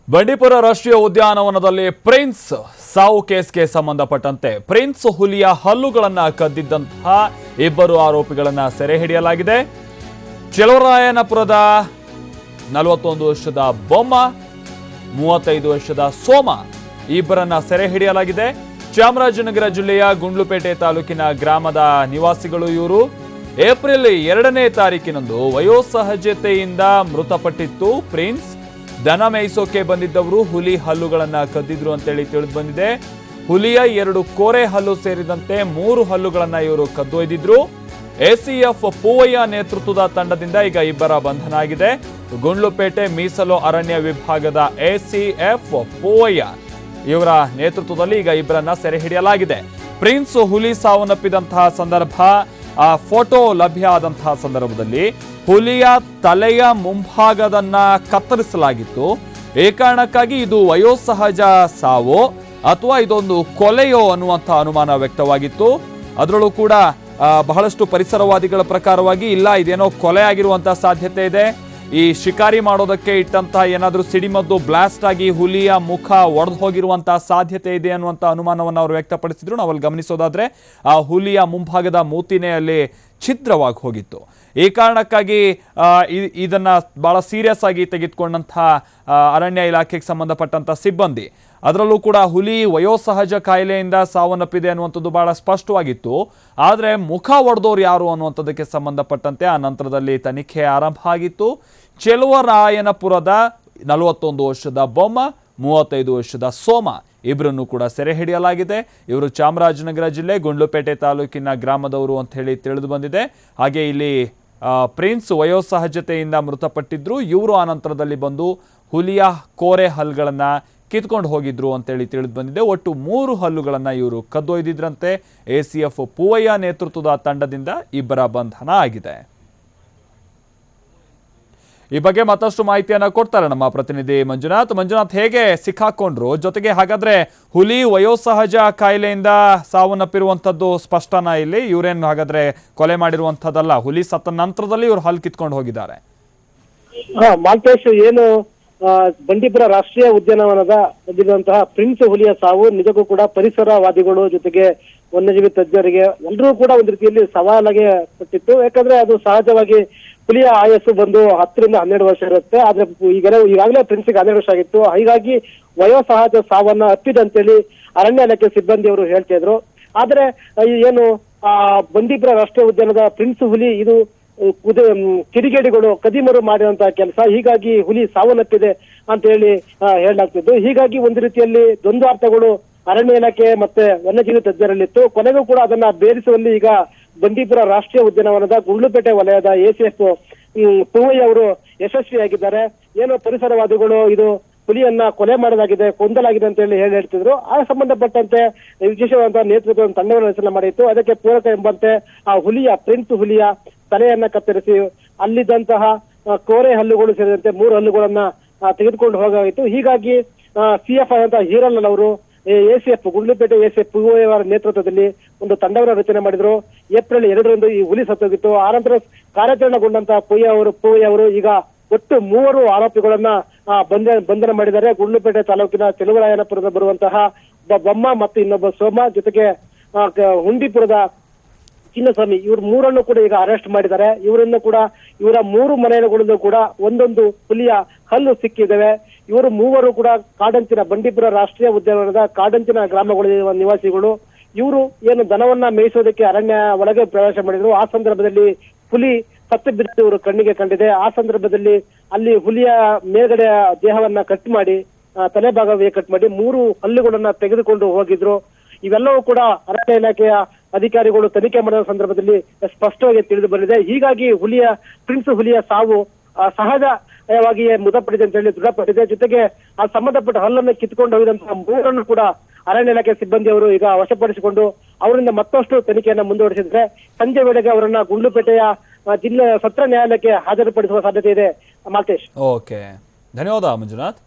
ಬಂಡೀಪುರ ರಾಷ್ಟ್ರೀಯ ಉದ್ಯಾನವನದಲ್ಲಿ ಪ್ರಿನ್ಸ್ ಸಾವು ಕೇಸ್ಗೆ ಸಂಬಂಧಪಟ್ಟಂತೆ ಪ್ರಿನ್ಸ್ ಹುಲಿಯ ಹಲ್ಲುಗಳನ್ನು ಕದ್ದಿದ್ದಂತಹ ಇಬ್ಬರು ಆರೋಪಿಗಳನ್ನು ಸೆರೆ ಹಿಡಿಯಲಾಗಿದೆ. ಚೆಲುವರಾಯನಪುರದ 41 ವರ್ಷದ ಬೊಮ್ಮ, 35 ವರ್ಷದ ಸೋಮ ಇಬ್ಬರನ್ನ ಸೆರೆ ಹಿಡಿಯಲಾಗಿದೆ. ಚಾಮರಾಜನಗರ ಜಿಲ್ಲೆಯ ಗುಂಡ್ಲುಪೇಟೆ ತಾಲೂಕಿನ ಗ್ರಾಮದ ನಿವಾಸಿಗಳು ಇವರು. ಏಪ್ರಿಲ್ 2ನೇ ತಾರೀಕಿನಂದು ವಯೋಸಹಜತೆಯಿಂದ ಮೃತಪಟ್ಟಿತ್ತು ಪ್ರಿನ್ಸ್. ದನ ಮೇಯಿಸೋಕೆ ಬಂದಿದ್ದವರು ಹುಲಿ ಹಲ್ಲುಗಳನ್ನ ಕದ್ದಿದ್ರು ಅಂತೇಳಿ ತಿಳಿದು ಬಂದಿದೆ. ಹುಲಿಯ 2 ಕೋರೆ ಹಲ್ಲು ಸೇರಿದಂತೆ 3 ಹಲ್ಲುಗಳನ್ನ ಇವರು ಕದ್ದೊಯ್ದಿದ್ರು. ಎಸಿಎಫ್ ಪೂವಯ್ಯ ನೇತೃತ್ವದ ತಂಡದಿಂದ ಈಗ ಇಬ್ಬರ ಬಂಧನ ಆಗಿದೆ. ಗುಂಡ್ಲುಪೇಟೆ ಮೀಸಲು ಅರಣ್ಯ ವಿಭಾಗದ ಎಸಿಎಫ್ ಪೂವಯ್ಯ ಇವರ ನೇತೃತ್ವದಲ್ಲಿ ಈಗ ಇಬ್ಬರನ್ನ ಸೆರೆ ಹಿಡಿಯಲಾಗಿದೆ. ಪ್ರಿನ್ಸ್ ಹುಲಿ ಸಾವನ್ನಪ್ಪಿದಂತಹ ಸಂದರ್ಭ ಫೋಟೋ ಲಭ್ಯ ಆದಂತಹ ಸಂದರ್ಭದಲ್ಲಿ ಹುಲಿಯ ತಲೆಯ ಮುಂಭಾಗದನ್ನ ಕತ್ತರಿಸಲಾಗಿತ್ತು. ಈ ಕಾರಣಕ್ಕಾಗಿ ಇದು ವಯೋಸಹಜ ಸಾವೋ ಅಥವಾ ಇದೊಂದು ಕೊಲೆಯೋ ಅನ್ನುವಂತಹ ಅನುಮಾನ ವ್ಯಕ್ತವಾಗಿತ್ತು. ಅದರಲ್ಲೂ ಕೂಡ ಬಹಳಷ್ಟು ಪರಿಸರವಾದಿಗಳ ಪ್ರಕಾರವಾಗಿ ಇಲ್ಲ, ಇದೇನೋ ಕೊಲೆ ಆಗಿರುವಂತಹ ಸಾಧ್ಯತೆ ಇದೆ. ಈ ಶಿಕಾರಿ ಮಾಡೋದಕ್ಕೆ ಇಟ್ಟಂತಹ ಏನಾದರೂ ಸಿಡಿಮದ್ದು ಬ್ಲಾಸ್ಟ್ ಆಗಿ ಹುಲಿಯ ಮುಖ ಒಡೆದು ಹೋಗಿರುವಂತಹ ಸಾಧ್ಯತೆ ಇದೆ ಅನ್ನುವಂಥ ಅನುಮಾನವನ್ನು ಅವರು ವ್ಯಕ್ತಪಡಿಸಿದ್ರು. ನಾವಲ್ಲಿ ಗಮನಿಸೋದಾದ್ರೆ ಆ ಹುಲಿಯ ಮುಂಭಾಗದ ಮೂತಿನೇ ಅಲ್ಲಿ ಛಿದ್ರವಾಗಿ ಹೋಗಿತ್ತು. ಈ ಕಾರಣಕ್ಕಾಗಿ ಇದನ್ನ ಬಹಳ ಸೀರಿಯಸ್ ಆಗಿ ತೆಗೆದುಕೊಂಡಂತಹ ಅರಣ್ಯ ಇಲಾಖೆಗೆ ಸಂಬಂಧಪಟ್ಟಂತ ಸಿಬ್ಬಂದಿ, ಅದರಲ್ಲೂ ಕೂಡ ಹುಲಿ ವಯೋಸಹಜ ಕಾಯಿಲೆಯಿಂದ ಸಾವನ್ನಪ್ಪಿದೆ ಅನ್ನುವಂಥದ್ದು ಬಹಳ ಸ್ಪಷ್ಟವಾಗಿತ್ತು. ಆದರೆ ಮುಖ ಒಡೆದೋರು ಯಾರು ಅನ್ನುವಂಥದ್ದಕ್ಕೆ ಸಂಬಂಧಪಟ್ಟಂತೆ ಆ ನಂತರದಲ್ಲಿ ತನಿಖೆ ಆರಂಭ ಆಗಿತ್ತು. ಚೆಲುವರಾಯನಪುರದ 41 ವರ್ಷದ ಬೊಮ್ಮ, 35 ವರ್ಷದ ಸೋಮ ಇಬ್ಬರನ್ನು ಕೂಡ ಸೆರೆ ಹಿಡಿಯಲಾಗಿದೆ. ಇವರು ಚಾಮರಾಜನಗರ ಜಿಲ್ಲೆ ಗುಂಡ್ಲುಪೇಟೆ ತಾಲೂಕಿನ ಗ್ರಾಮದವರು ಅಂತ ಹೇಳಿ ತಿಳಿದು ಬಂದಿದೆ. ಹಾಗೆ ಇಲ್ಲಿ ಪ್ರಿನ್ಸ್ ವಯೋಸಹಜತೆಯಿಂದ ಮೃತಪಟ್ಟಿದ್ರು. ಇವರು ಆ ನಂತರದಲ್ಲಿ ಬಂದು ಹುಲಿಯ ಕೋರೆ ಹಲ್ಲುಗಳನ್ನು ಕಿತ್ಕೊಂಡು ಹೋಗಿದ್ರು ಅಂತೇಳಿ ತಿಳಿದು ಬಂದಿದೆ. ಒಟ್ಟು 3 ಹಲ್ಲುಗಳನ್ನು ಇವರು ಕದ್ದೊಯ್ದಿದ್ರಂತೆ. ಎಸಿಎಫ್ ಪೂವಯ್ಯ ನೇತೃತ್ವದ ತಂಡದಿಂದ ಇಬ್ಬರ ಬಂಧನ ಆಗಿದೆ. ಈ ಬಗ್ಗೆ ಮತ್ತಷ್ಟು ಮಾಹಿತಿಯನ್ನ ಕೊಡ್ತಾರೆ ನಮ್ಮ ಪ್ರತಿನಿಧಿ ಮಂಜುನಾಥ್, ಹೇಗೆ ಸಿಕ್ಕಾಕೊಂಡ್ರು? ಜೊತೆಗೆ ಹಾಗಾದ್ರೆ ಹುಲಿ ವಯೋಸಹಜ ಕಾಯಿಲೆಯಿಂದ ಸಾವನ್ನಪ್ಪಿರುವಂತದ್ದು ಸ್ಪಷ್ಟನಾ? ಇಲ್ಲಿ ಇವರೇನು ಹಾಗಾದ್ರೆ ಕೊಲೆ ಮಾಡಿರುವಂತದ್ದಲ್ಲ, ಹುಲಿ ಸತ್ತ ನಂತರದಲ್ಲಿ ಇವ್ರು ಹಲ್ಲು ಕಿತ್ಕೊಂಡು ಹೋಗಿದ್ದಾರೆ? ಮಾಲ್ತೇಶ್, ಏನು ಬಂಡೀಪುರ ರಾಷ್ಟ್ರೀಯ ಉದ್ಯಾನವನದ ಬಂದಿರುವಂತಹ ಪ್ರಿನ್ಸ್ ಹುಲಿಯ ಸಾವು ನಿಜಕ್ಕೂ ಕೂಡ ಪರಿಸರವಾದಿಗಳು ಜೊತೆಗೆ ವನ್ಯಜೀವಿ ತಜ್ಞರಿಗೆ ಎಲ್ಲರೂ ಕೂಡ ಒಂದು ರೀತಿಯಲ್ಲಿ ಸವಾಲಾಗೆ ಪಟ್ಟಿತ್ತು. ಯಾಕಂದ್ರೆ ಅದು ಸಹಜವಾಗಿ ಹುಲಿಯ ಆಯಸ್ಸು ಬಂದು 10 ರಿಂದ 12 ವರ್ಷ ಇರುತ್ತೆ. ಆದ್ರೆ ಈಗಾಗಲೇ ಪ್ರಿನ್ಸ್ಗೆ 12 ವರ್ಷ ಆಗಿತ್ತು. ಹೀಗಾಗಿ ವಯೋಸಹಜ ಸಾವನ್ನ ಅಪ್ಪಿದಂತೇಳಿ ಅರಣ್ಯ ಇಲಾಖೆ ಸಿಬ್ಬಂದಿಯವರು ಹೇಳ್ತಾ ಇದ್ರು. ಆದ್ರೆ ಏನು ಬಂಡೀಪುರ ರಾಷ್ಟ್ರೀಯ ಉದ್ಯಾನದ ಪ್ರಿನ್ಸ್ ಹುಲಿ ಇದು ಕಿಡಿಗೇಡಿಗಳು ಕದಿಮರು ಮಾಡಿರುವಂತಹ ಕೆಲಸ, ಹೀಗಾಗಿ ಹುಲಿ ಸಾವನ್ನಪ್ಪಿದೆ ಅಂತ ಹೇಳಿ ಹೇಳಲಾಗ್ತಿದ್ದು. ಹೀಗಾಗಿ ಒಂದು ರೀತಿಯಲ್ಲಿ ದ್ವಂದ್ವಾರ್ಥಗಳು ಅರಣ್ಯ ಇಲಾಖೆ ಮತ್ತೆ ವನ್ಯಜೀವಿ ತಜ್ಞರಲ್ಲಿತ್ತು. ಕೊನೆಗೂ ಕೂಡ ಅದನ್ನ ಬೇರಿಸುವಲ್ಲಿ ಈಗ ಬಂಡೀಪುರ ರಾಷ್ಟ್ರೀಯ ಉದ್ಯಾನವನದ ಗುಂಡ್ಲುಪೇಟೆ ವಲಯದ ಎಸಿಎಫ್ ಪೂವಯ್ಯ ಅವರು ಯಶಸ್ವಿಯಾಗಿದ್ದಾರೆ. ಏನು ಪರಿಸರವಾದಿಗಳು ಇದು ಹುಲಿಯನ್ನ ಕೊಲೆ ಮಾಡಲಾಗಿದೆ, ಕೊಂದಲಾಗಿದೆ ಅಂತ ಹೇಳಿ ಹೇಳ್ತಿದ್ರು. ಆ ಸಂಬಂಧಪಟ್ಟಂತೆ ವಿಶೇಷವಾದಂತಹ ನೇತೃತ್ವದ ತಂಡವನ್ನು ರಚನೆ ಮಾಡಿತ್ತು. ಅದಕ್ಕೆ ಪೂರಕ ಎಂಬಂತೆ ಆ ಪ್ರಿನ್ಸ್ ಹುಲಿಯ ತಲೆಯನ್ನ ಕತ್ತರಿಸಿ ಅಲ್ಲಿದ್ದಂತಹ ಕೋರೆ ಹಲ್ಲುಗಳು ಸೇರಿದಂತೆ 3 ಹಲ್ಲುಗಳನ್ನ ತೆಗೆದುಕೊಂಡು ಹೋಗಾಯಿತು. ಹೀಗಾಗಿ ಸಿಎಫ್ ಆದಂತಹ ಹೀರಲ್ ಅವರು ಎಸಿಎಫ್ ಗುಂಡ್ಲುಪೇಟೆ ಎಸಿಎಫ್ ಪೂವಯ್ಯ ಅವರ ನೇತೃತ್ವದಲ್ಲಿ ಒಂದು ತಂಡವನ್ನು ರಚನೆ ಮಾಡಿದ್ರು. ಏಪ್ರಿಲ್ 2ರಂದು ಈ ಹುಲಿ ಸತ್ತೋಗಿತ್ತು. ಆನಂತರ ಕಾರ್ಯಾಚರಣೆಗೊಂಡಂತಹ ಪೂವಯ್ಯ ಅವರು ಈಗ ಒಟ್ಟು 3 ಆರೋಪಿಗಳನ್ನ ಬಂಧನ ಮಾಡಿದ್ದಾರೆ. ಗುಂಡ್ಲುಪೇಟೆ ತಾಲೂಕಿನ ಚೆಲುವರಾಯನಪುರದ ಬರುವಂತಹ ಬೊಮ್ಮ ಮತ್ತು ಇನ್ನೊಬ್ಬ ಸೋಮ, ಜೊತೆಗೆ ಹುಂಡಿಪುರದ ಚಿನ್ನಸ್ವಾಮಿ, ಇವ್ರ 3ರನ್ನು ಕೂಡ ಈಗ ಅರೆಸ್ಟ್ ಮಾಡಿದ್ದಾರೆ. ಇವರನ್ನು ಕೂಡ ಇವರ 3 ಮನೆಗಳಿಂದ ಕೂಡ ಒಂದೊಂದು ಹುಲಿಯ ಹಲ್ಲು ಸಿಕ್ಕಿದ್ದಾವೆ. ಇವರು 3 ಕೂಡ ಕಾಡಂಚಿನ ಬಂಡೀಪುರ ರಾಷ್ಟ್ರೀಯ ಉದ್ಯಾನವನದ ಕಾಡಂಚಿನ ಗ್ರಾಮಗಳ ನಿವಾಸಿಗಳು. ಇವರು ಏನು ದನವನ್ನ ಮೇಯಿಸೋದಕ್ಕೆ ಅರಣ್ಯ ಒಳಗೆ ಪ್ರವೇಶ ಮಾಡಿದ್ರು. ಆ ಸಂದರ್ಭದಲ್ಲಿ ಹುಲಿ ಸತ್ತು ಬಿದ್ದು ಇವರು ಕಣ್ಣಿಗೆ ಕಂಡಿದೆ. ಆ ಸಂದರ್ಭದಲ್ಲಿ ಅಲ್ಲಿ ಹುಲಿಯ ಮೇಲ್ಗಡೆ ದೇಹವನ್ನ ಕಟ್ ಮಾಡಿ ತಲೆಭಾಗವೇ ಕಟ್ ಮಾಡಿ 3 ಹಲ್ಲುಗಳನ್ನ ತೆಗೆದುಕೊಂಡು ಹೋಗಿದ್ರು. ಇವೆಲ್ಲವೂ ಕೂಡ ಅರಣ್ಯ ಇಲಾಖೆಯ ಅಧಿಕಾರಿಗಳು ತನಿಖೆ ಮಾಡಿದ ಸಂದರ್ಭದಲ್ಲಿ ಸ್ಪಷ್ಟವಾಗಿ ತಿಳಿದು ಬಂದಿದೆ. ಹೀಗಾಗಿ ಪ್ರಿನ್ಸ್ ಹುಲಿಯ ಸಾವು ಸಹಜವಾಗಿಯೇ ಮೃತಪಟ್ಟಿದೆ ಅಂತ ಹೇಳಿ ದೃಢಪಟ್ಟಿದೆ. ಜೊತೆಗೆ ಆ ಸಂಬಂಧಪಟ್ಟ ಹಲ್ಲನ್ನು ಕಿತ್ಕೊಂಡು ಹೋಗಿದಂತಹ 3ರನ್ನು ಕೂಡ ಅರಣ್ಯ ಇಲಾಖೆ ಸಿಬ್ಬಂದಿಯವರು ಈಗ ವಶಪಡಿಸಿಕೊಂಡು ಅವರಿಂದ ಮತ್ತಷ್ಟು ತನಿಖೆಯನ್ನ ಮುಂದುವರಿಸಿದ್ರೆ ಸಂಜೆ ವೇಳೆಗೆ ಅವರನ್ನ ಗುಂಡ್ಲುಪೇಟೆಯ ಜಿಲ್ಲಾ ಸತ್ರ ನ್ಯಾಯಾಲಯಕ್ಕೆ ಹಾಜರುಪಡಿಸುವ ಸಾಧ್ಯತೆ ಇದೆ. ಮಾಲ್ತೇಶ್. ಓಕೆ, ಧನ್ಯವಾದ ಮಂಜುನಾಥ್.